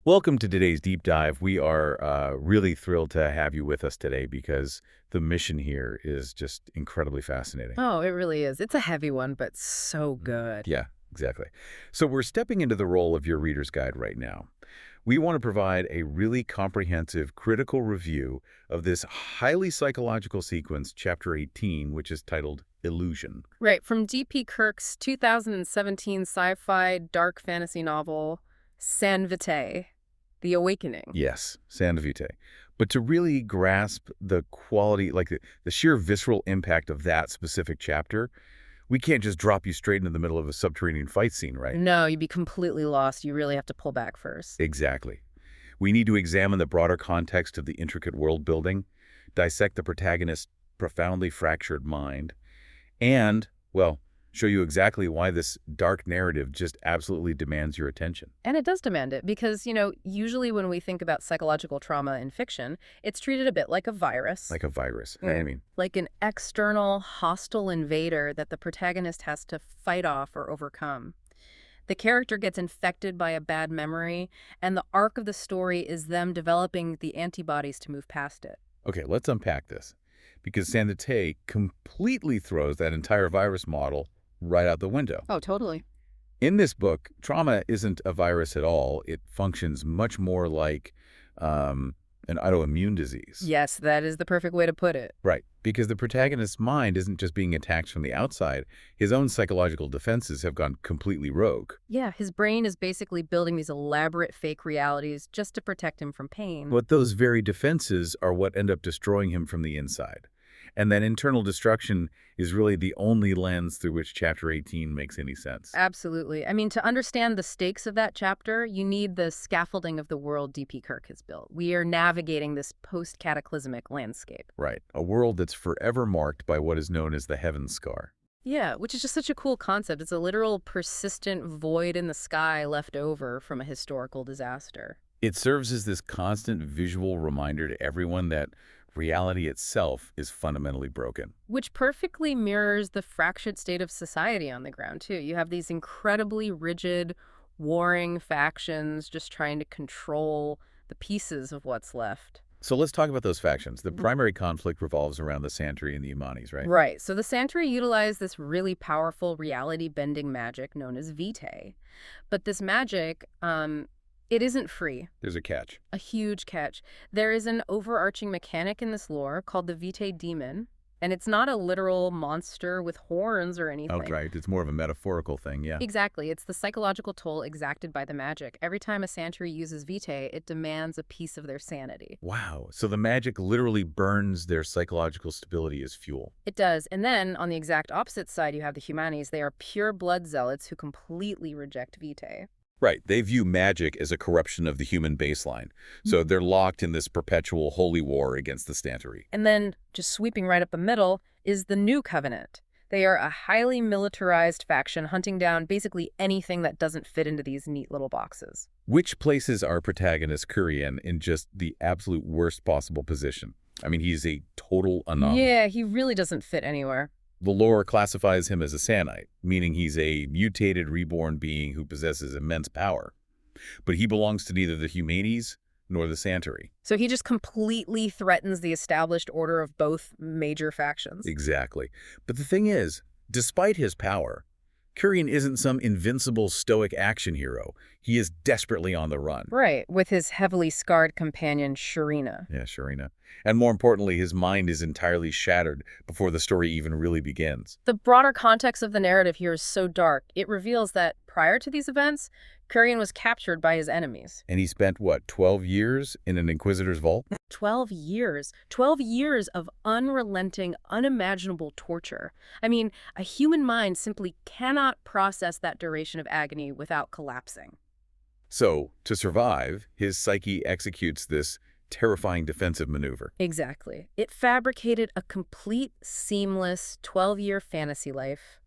Welcome to today's deep dive. We are really thrilled to have you with us today because the mission here is just incredibly fascinating. Oh, it really is. It's a heavy one, but so good. Yeah, exactly. So we're stepping into the role of your reader's guide right now. We want to provide a really comprehensive, critical review of this highly psychological sequence, Chapter 18, which is titled Illusion. Right, from D.P. Kirk's 2017 sci-fi dark fantasy novel, San Vitae, The Awakening. Yes, San Vitae. But to really grasp the quality, like the sheer visceral impact of that specific chapter, we can't just drop you straight into the middle of a subterranean fight scene, right? No, you'd be completely lost. You really have to pull back first. Exactly. We need to examine the broader context of the intricate world building, dissect the protagonist's profoundly fractured mind, and, well, show you exactly why this dark narrative just absolutely demands your attention. And it does demand it because, usually when we think about psychological trauma in fiction, it's treated a bit like a virus. Like a virus. I mean, Like an external, hostile invader that the protagonist has to fight off or overcome. The character gets infected by a bad memory, and the arc of the story is them developing the antibodies to move past it. okay, let's unpack this. Because San Vitae completely throws that entire virus model right out the window. Oh, totally. In this book, trauma isn't a virus at all. It functions much more like an autoimmune disease. Yes, that is the perfect way to put it. Right, because the protagonist's mind isn't just being attacked from the outside. His own psychological defenses have gone completely rogue. Yeah, his brain is basically building these elaborate fake realities just to protect him from pain. But those very defenses are what end up destroying him from the inside. And that internal destruction is really the only lens through which Chapter 18 makes any sense. Absolutely. I mean, to understand the stakes of that chapter, you need the scaffolding of the world D.P. Kirk has built. We are navigating this post-cataclysmic landscape. Right, a world that's forever marked by what is known as the Heaven Scar. Yeah, which is just such a cool concept. It's a literal persistent void in the sky left over from a historical disaster. It serves as this constant visual reminder to everyone that reality itself is fundamentally broken. Which perfectly mirrors the fractured state of society on the ground, too. You have these incredibly rigid, warring factions just trying to control the pieces of what's left. So let's talk about those factions. The primary conflict revolves around the Santerrie and the Imanis, right? Right. So the Santerrie utilize this really powerful reality-bending magic known as Vitae. But this magic, it isn't free. There's a catch. A huge catch. There is an overarching mechanic in this lore called the Vitae Demon, and it's not a literal monster with horns or anything. Oh, right. It's more of a metaphorical thing, yeah. Exactly. It's the psychological toll exacted by the magic. Every time a Santerrie uses Vitae, it demands a piece of their sanity. Wow. So the magic literally burns their psychological stability as fuel. It does. And then, on the exact opposite side, you have the Humanis. They are pure blood zealots who completely reject Vitae. Right. They view magic as a corruption of the human baseline. So they're locked in this perpetual holy war against the Santerrie. And then, just sweeping right up the middle, is the New Covenant. They are a highly militarized faction hunting down basically anything that doesn't fit into these neat little boxes. Which places our protagonist, Kurien, in just the absolute worst possible position. I mean, he's a total anomaly. Yeah, he really doesn't fit anywhere. The lore classifies him as a Sanite, meaning he's a mutated reborn being who possesses immense power. But he belongs to neither the Humanis nor the Santerrie. So he just completely threatens the established order of both major factions. Exactly. But the thing is, despite his power, Kurien isn't some invincible stoic action hero. He is desperately on the run. Right, with his heavily scarred companion, Sharina. Yeah, Sharina. And more importantly, his mind is entirely shattered before the story even really begins. The broader context of the narrative here is so dark, it reveals that prior to these events, Kurien was captured by his enemies. And he spent, what, 12 years in an Inquisitor's vault? 12 years. 12 years of unrelenting, unimaginable torture. I mean, a human mind simply cannot process that duration of agony without collapsing. So, to survive, his psyche executes this terrifying defensive maneuver. Exactly. It fabricated a complete, seamless 12-year fantasy life.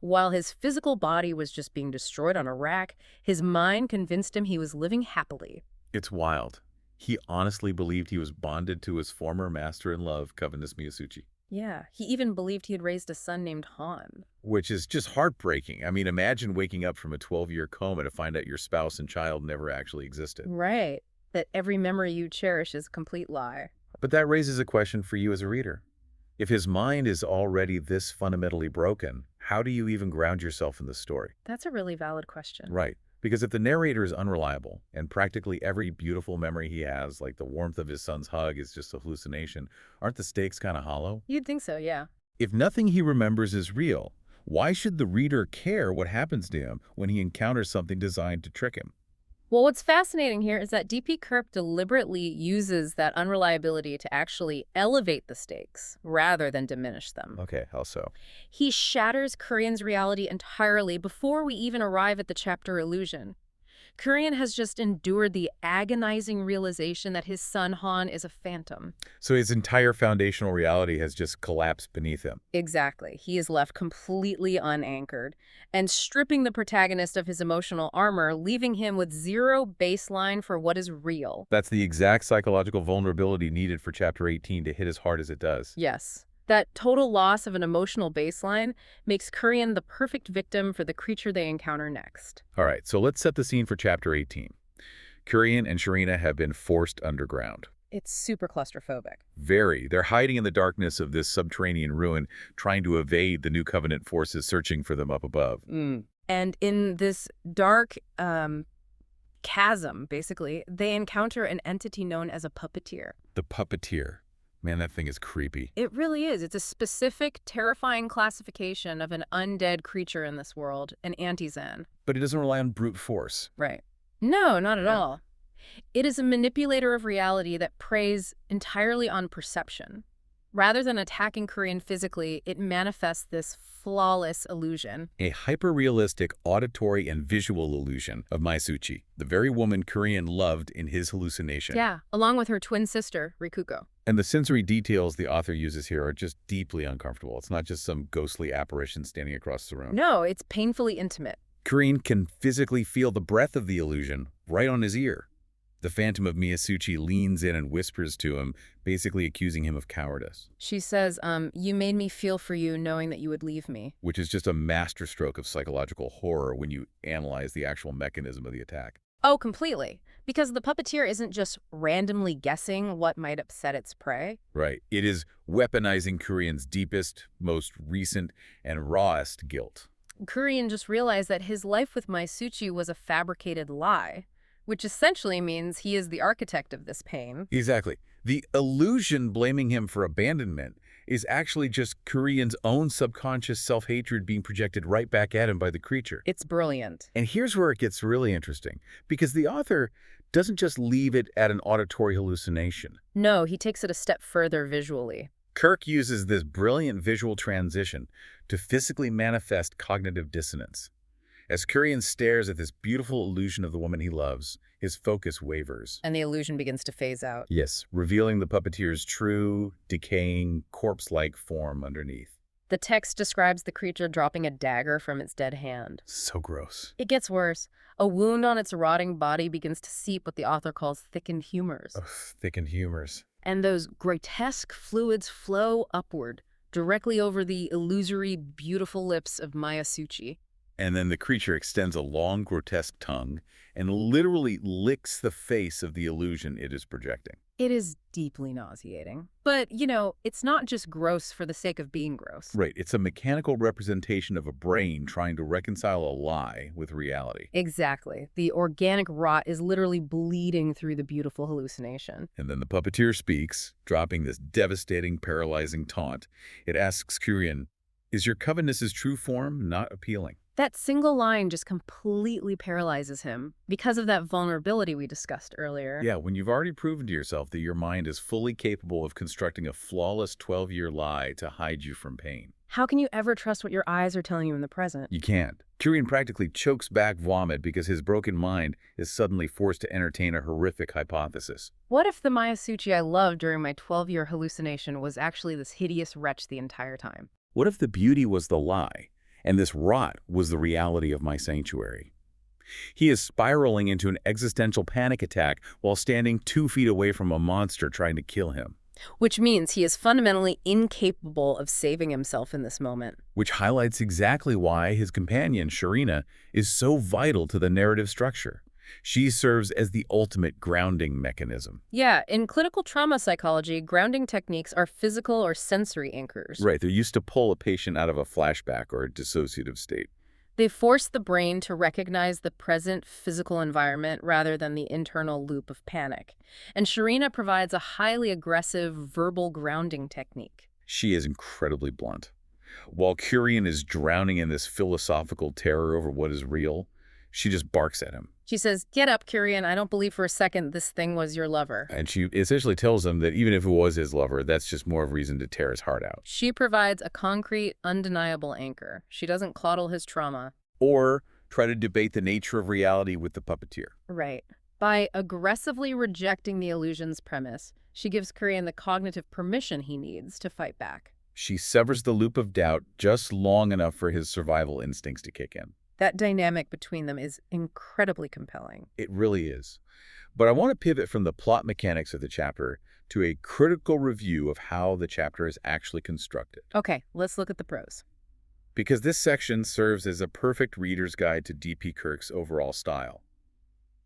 While his physical body was just being destroyed on a rack, his mind convinced him he was living happily. It's wild. He honestly believed he was bonded to his former master in love, Covenness Myasuchi. Yeah, he even believed he had raised a son named Han. which is just heartbreaking. I mean, imagine waking up from a 12-year coma to find out your spouse and child never actually existed. Right. That every memory you cherish is a complete lie. But that raises a question for you as a reader. If his mind is already this fundamentally broken, how do you even ground yourself in the story? That's a really valid question. Right. Because if the narrator is unreliable and practically every beautiful memory he has, like the warmth of his son's hug, is just a hallucination, aren't the stakes kind of hollow? You'd think so, yeah. If nothing he remembers is real, why should the reader care what happens to him when he encounters something designed to trick him? Well, what's fascinating here is that D.P. Kirk deliberately uses that unreliability to actually elevate the stakes rather than diminish them. Okay, how so? He shatters Kurien's reality entirely before we even arrive at the chapter illusion. Kurien has just endured the agonizing realization that his son Han is a phantom. So his entire foundational reality has just collapsed beneath him. Exactly. He is left completely unanchored and stripping the protagonist of his emotional armor, leaving him with zero baseline for what is real. That's the exact psychological vulnerability needed for Chapter 18 to hit as hard as it does. Yes. That total loss of an emotional baseline makes Kurien the perfect victim for the creature they encounter next. All right, so let's set the scene for Chapter 18. Kurien and Sharina have been forced underground. It's super claustrophobic. Very. They're hiding in the darkness of this subterranean ruin, trying to evade the New Covenant forces searching for them up above. And in this dark chasm, basically, they encounter an entity known as a puppeteer. The puppeteer. Man, that thing is creepy. It really is. It's a specific, terrifying classification of an undead creature in this world, an anti-Zen. But it doesn't rely on brute force. Right. No, not at all. It is a manipulator of reality that preys entirely on perception. Rather than attacking Kurien physically, it manifests this flawless illusion. A hyper-realistic auditory and visual illusion of Myasuchi, the very woman Kurien loved in his hallucination. Yeah, along with her twin sister, Rikuko. And the sensory details the author uses here are just deeply uncomfortable. It's not just some ghostly apparition standing across the room. No, it's painfully intimate. Kurien can physically feel the breath of the illusion right on his ear. The phantom of Myasuchi leans in and whispers to him, basically accusing him of cowardice. She says, you made me feel for you knowing that you would leave me. Which is just a masterstroke of psychological horror when you analyze the actual mechanism of the attack. Oh, completely. Because the puppeteer isn't just randomly guessing what might upset its prey. Right. It is weaponizing Kurien's deepest, most recent, and rawest guilt. Kurien just realized that his life with Myasuchi was a fabricated lie, which essentially means he is the architect of this pain. Exactly. The illusion blaming him for abandonment is actually just Kurien's own subconscious self-hatred being projected right back at him by the creature. It's brilliant. And here's where it gets really interesting, because the author doesn't just leave it at an auditory hallucination. No, he takes it a step further visually. Kirk uses this brilliant visual transition to physically manifest cognitive dissonance. As Kurien stares at this beautiful illusion of the woman he loves, his focus wavers. And the illusion begins to phase out. Yes, revealing the puppeteer's true, decaying, corpse-like form underneath. The text describes the creature dropping a dagger from its dead hand. So gross. It gets worse. A wound on its rotting body begins to seep what the author calls thickened humors. Ugh, thickened humors. And those grotesque fluids flow upward, directly over the illusory, beautiful lips of Myasuchi. And then the creature extends a long, grotesque tongue and literally licks the face of the illusion it is projecting. It is deeply nauseating. But, you know, it's not just gross for the sake of being gross. Right. It's a mechanical representation of a brain trying to reconcile a lie with reality. Exactly. The organic rot is literally bleeding through the beautiful hallucination. And then the puppeteer speaks, dropping this devastating, paralyzing taunt. It asks Kurien, "Is your Covenness's true form not appealing?" That single line just completely paralyzes him because of that vulnerability we discussed earlier. Yeah, when you've already proven to yourself that your mind is fully capable of constructing a flawless 12-year lie to hide you from pain. How can you ever trust what your eyes are telling you in the present? You can't. Kurien practically chokes back vomit because his broken mind is suddenly forced to entertain a horrific hypothesis. What if the Myasuchi I loved during my 12-year hallucination was actually this hideous wretch the entire time? What if the beauty was the lie, and this rot was the reality of my sanctuary? He is spiraling into an existential panic attack while standing 2 feet away from a monster trying to kill him. which means he is fundamentally incapable of saving himself in this moment. Which highlights exactly why his companion, Sharina, is so vital to the narrative structure. She serves as the ultimate grounding mechanism. Yeah, in clinical trauma psychology, grounding techniques are physical or sensory anchors. Right, they're used to pull a patient out of a flashback or a dissociative state. They force the brain to recognize the present physical environment rather than the internal loop of panic. And Sharina provides a highly aggressive verbal grounding technique. She is incredibly blunt. While Kurien is drowning in this philosophical terror over what is real, she just barks at him. She says, "Get up, Kurien. I don't believe for a second this thing was your lover." And she essentially tells him that even if it was his lover, that's just more of a reason to tear his heart out. She provides a concrete, undeniable anchor. She doesn't coddle his trauma. Or try to debate the nature of reality with the puppeteer. Right. By aggressively rejecting the illusion's premise, she gives Kurien the cognitive permission he needs to fight back. She severs the loop of doubt just long enough for his survival instincts to kick in. That dynamic between them is incredibly compelling. It really is. But I want to pivot from the plot mechanics of the chapter to a critical review of how the chapter is actually constructed. Okay, let's look at the prose. Because this section serves as a perfect reader's guide to D.P. Kirk's overall style.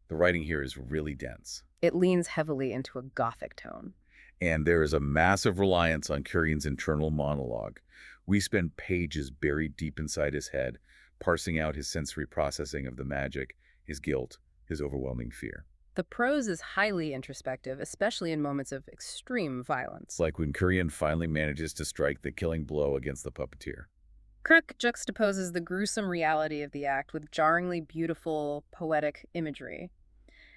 The writing here is really dense. It leans heavily into a gothic tone. And there is a massive reliance on Kurien's internal monologue. We spend pages buried deep inside his head, parsing out his sensory processing of the magic, his guilt, his overwhelming fear. The prose is highly introspective, especially in moments of extreme violence. Like when Kurien finally manages to strike the killing blow against the puppeteer. Kirk juxtaposes the gruesome reality of the act with jarringly beautiful, poetic imagery.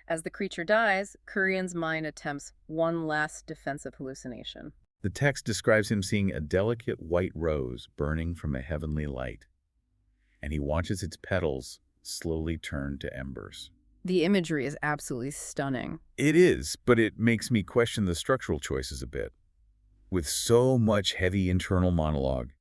As the creature dies, Kurien's mind attempts one last defensive hallucination. The text describes him seeing a delicate white rose burning from a heavenly light, and he watches its petals slowly turn to embers. The imagery is absolutely stunning. It is, but it makes me question the structural choices a bit. With so much heavy internal monologue,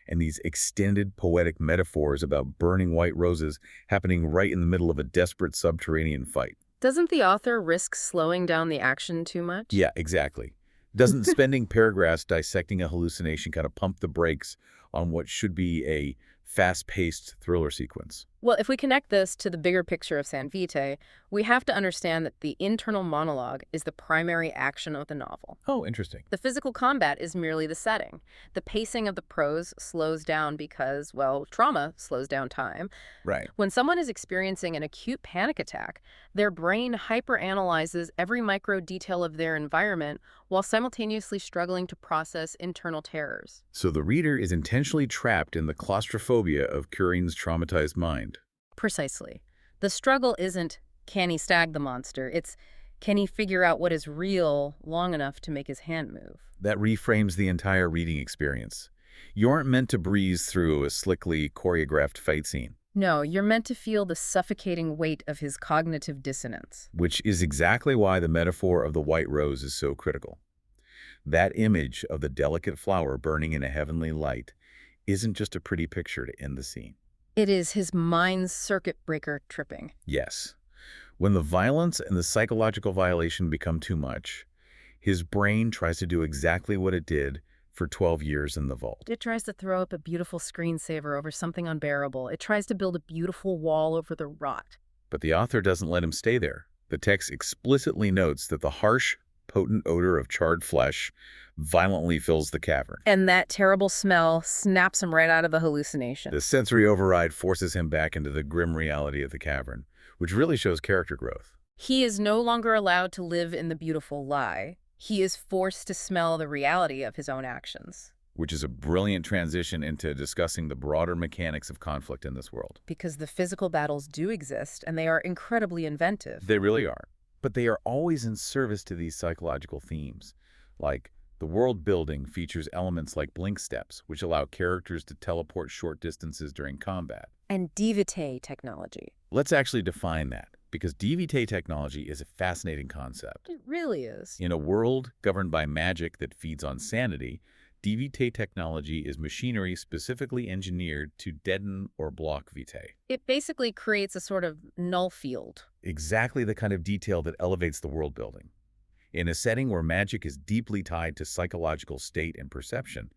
and these extended poetic metaphors about burning white roses happening right in the middle of a desperate subterranean fight. Doesn't the author risk slowing down the action too much? Yeah, exactly. Doesn't spending paragraphs dissecting a hallucination kind of pump the brakes on what should be a fast-paced thriller sequence? Well, if we connect this to the bigger picture of San Vitae, we have to understand that the internal monologue is the primary action of the novel. Oh, interesting. The physical combat is merely the setting. The pacing of the prose slows down because, well, trauma slows down time. Right. When someone is experiencing an acute panic attack, their brain hyperanalyzes every micro detail of their environment while simultaneously struggling to process internal terrors. So the reader is intentionally trapped in the claustrophobia of Kurien's traumatized mind. Precisely. The struggle isn't, can he stag the monster? It's, can he figure out what is real long enough to make his hand move? That reframes the entire reading experience. You aren't meant to breeze through a slickly choreographed fight scene. No, you're meant to feel the suffocating weight of his cognitive dissonance. Which is exactly why the metaphor of the white rose is so critical. That image of the delicate flower burning in a heavenly light isn't just a pretty picture to end the scene. It is his mind's circuit breaker tripping. Yes. When the violence and the psychological violation become too much, his brain tries to do exactly what it did for 12 years in the vault. It tries to throw up a beautiful screensaver over something unbearable. It tries to build a beautiful wall over the rot. But the author doesn't let him stay there. The text explicitly notes that the harsh, potent odor of charred flesh violently fills the cavern. And that terrible smell snaps him right out of the hallucination. The sensory override forces him back into the grim reality of the cavern, which really shows character growth. He is no longer allowed to live in the beautiful lie. He is forced to smell the reality of his own actions. Which is a brilliant transition into discussing the broader mechanics of conflict in this world. Because the physical battles do exist, and they are incredibly inventive. They really are. But they are always in service to these psychological themes. Like, the world building features elements like blink steps, which allow characters to teleport short distances during combat. And Vitae technology. Let's actually define that, because Vitae technology is a fascinating concept. It really is. In a world governed by magic that feeds on sanity, Vitae technology is machinery specifically engineered to deaden or block vitae. It basically creates a sort of null field. Exactly the kind of detail that elevates the world building. In a setting where magic is deeply tied to psychological state and perception,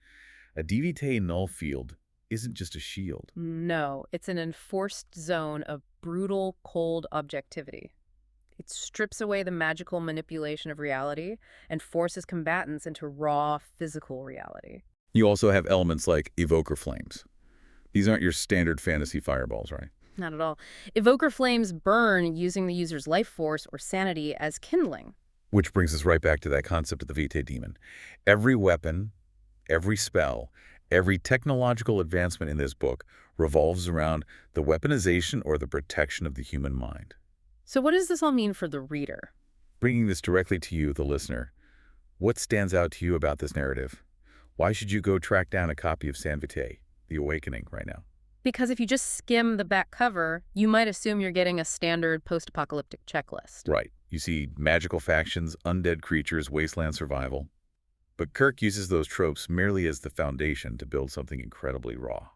a DVT null field isn't just a shield. No, it's an enforced zone of brutal, cold objectivity. It strips away the magical manipulation of reality and forces combatants into raw, physical reality. You also have elements like evoker flames. These aren't your standard fantasy fireballs, right? Not at all. Evoker flames burn using the user's life force or sanity as kindling. Which brings us right back to that concept of the Vitae demon. Every weapon, every spell, every technological advancement in this book revolves around the weaponization or the protection of the human mind. So what does this all mean for the reader? Bringing this directly to you, the listener, what stands out to you about this narrative? Why should you go track down a copy of San Vitae, The Awakening, right now? Because if you just skim the back cover, you might assume you're getting a standard post-apocalyptic checklist. Right. You see magical factions, undead creatures, wasteland survival. But Kirk uses those tropes merely as the foundation to build something incredibly raw.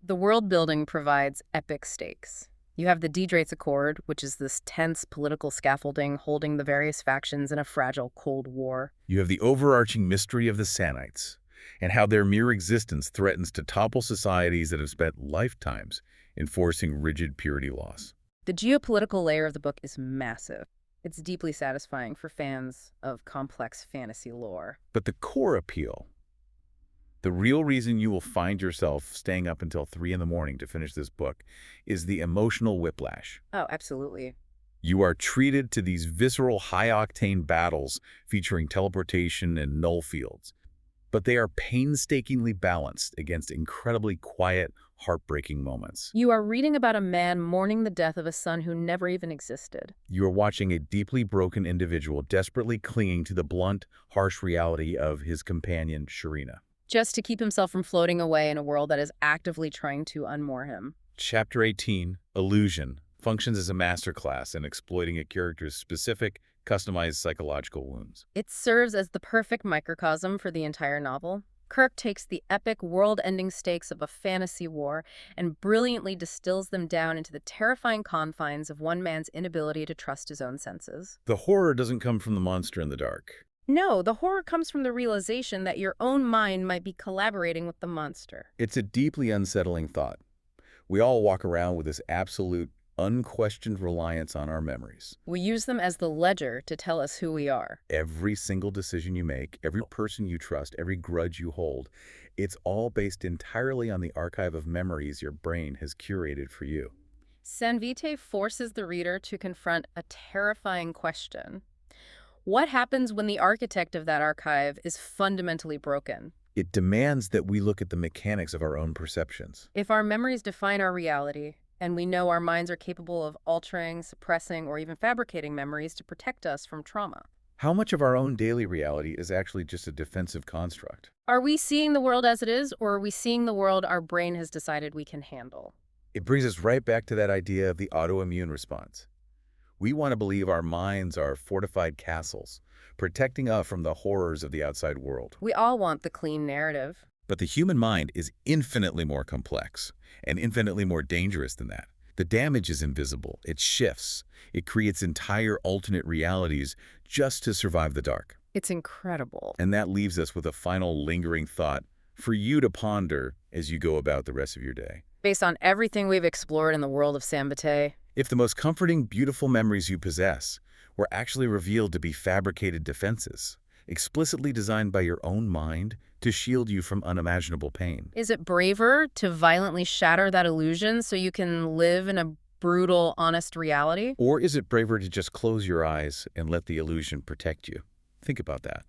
The world building provides epic stakes. You have the Dedrates Accord, which is this tense political scaffolding holding the various factions in a fragile Cold War. You have the overarching mystery of the Sanites, and how their mere existence threatens to topple societies that have spent lifetimes enforcing rigid purity laws. The geopolitical layer of the book is massive. It's deeply satisfying for fans of complex fantasy lore. But the core appeal, the real reason you will find yourself staying up until 3 in the morning to finish this book, is the emotional whiplash. Oh, absolutely. You are treated to these visceral, high-octane battles featuring teleportation and null fields, but they are painstakingly balanced against incredibly quiet, heartbreaking moments. You are reading about a man mourning the death of a son who never even existed. You are watching a deeply broken individual desperately clinging to the blunt, harsh reality of his companion, Sharina. Just to keep himself from floating away in a world that is actively trying to unmoor him. Chapter 18, Illusion, functions as a masterclass in exploiting a character's specific, customized psychological wounds. It serves as the perfect microcosm for the entire novel. Kirk takes the epic, world-ending stakes of a fantasy war and brilliantly distills them down into the terrifying confines of one man's inability to trust his own senses. The horror doesn't come from the monster in the dark. No, the horror comes from the realization that your own mind might be collaborating with the monster. It's a deeply unsettling thought. We all walk around with this absolute, unquestioned reliance on our memories. We use them as the ledger to tell us who we are. Every single decision you make, every person you trust, every grudge you hold, it's all based entirely on the archive of memories your brain has curated for you. San Vitae forces the reader to confront a terrifying question. What happens when the architect of that archive is fundamentally broken? It demands that we look at the mechanics of our own perceptions. If our memories define our reality, and we know our minds are capable of altering, suppressing, or even fabricating memories to protect us from trauma, How much of our own daily reality is actually just a defensive construct? are we seeing the world as it is, or are we seeing the world our brain has decided we can handle? It brings us right back to that idea of the autoimmune response. We want to believe our minds are fortified castles, protecting us from the horrors of the outside world. We all want the clean narrative. But the human mind is infinitely more complex and infinitely more dangerous than that. The damage is invisible. It shifts. It creates entire alternate realities just to survive the dark. It's incredible. And that leaves us with a final lingering thought for you to ponder as you go about the rest of your day. Based on everything we've explored in the world of San Vitae, If the most comforting, beautiful memories you possess were actually revealed to be fabricated defenses, explicitly designed by your own mind to shield you from unimaginable pain. is it braver to violently shatter that illusion so you can live in a brutal, honest reality? Or is it braver to just close your eyes and let the illusion protect you? Think about that.